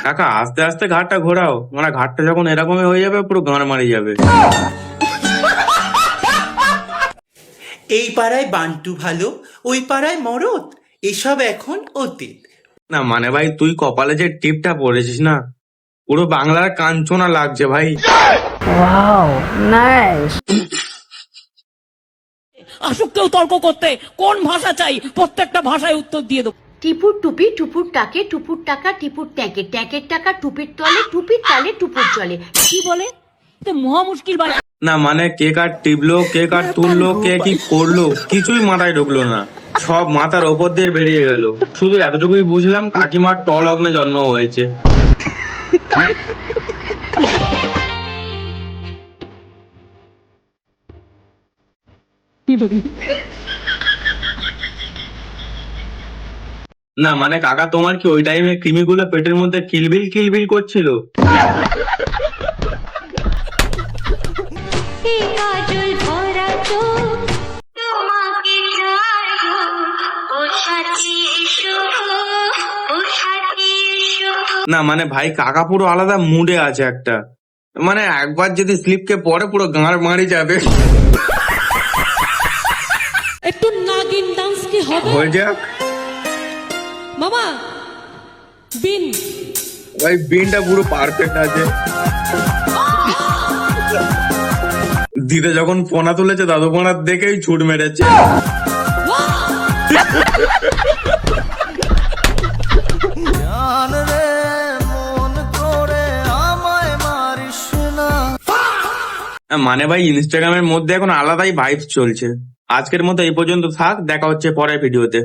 কাকা আস্তে আস্তে ঘাটটা ঘোরাও, মানে ঘাটটা যখন এরকমই হয়ে যাবে পুরো গাঁড় মারি যাবে। এই পাড়ায় বান্টু ভালো, ওই পাড়ায় মরদ, এসব এখন অতীত। না মানে ভাই তুই কপালে যে টিপটা পড়েছিস না, পুরো বাংলার কাঞ্চনা লাগছে ভাই। আসুক কেউ তর্ক করতে, কোন ভাষা চাই প্রত্যেকটা ভাষায় উত্তর দিয়ে দেবো। টিপুর টুপি টুপুর টাকে টুপুর টাকা টিপুর ট্যাঁকে ট্যাঁকের টাকা টুপির তলে টুপির তালে টুপুর চলে। কি বলে মহা মুশকিল ভাই। না মানে কে কার টিপলো, কে কার তুললো, কে কি করলো কিছুই মাথায় ঢুকলো না, সব মাথার ওপর দিয়ে বেরিয়ে গেল। শুধু এতটুকুই বুঝলাম কাকিমার ট লগ্নে জন্ম হয়েছে। না মানে কাকা তোমার কি ওই টাইমে কৃমিগুলো পেটের মধ্যে কিলবিল কিলবিল করছিল? না মানে ভাই কাকা পুরো আলাদা মুডে আছে একটা, মানে একবার যদি স্লিপকে পরে পুরো গাঁড় মারি যাবে। একটু নাগিন ডান্স কি হবে হয়ে যাক মামা। বিন ভাই, বিনটা পুরো পারফেক্ট আছে। দিদা যখন পোনা তুলেছে দাদু পোনার দেখেই ছুট মেরেছে। মানে ভাই ইনস্টাগ্রামের মধ্যে এখন আলাদাই ভাইবস চলছে। আজকের মতো এই পর্যন্ত থাক, দেখা হচ্ছে পরের ভিডিওতে।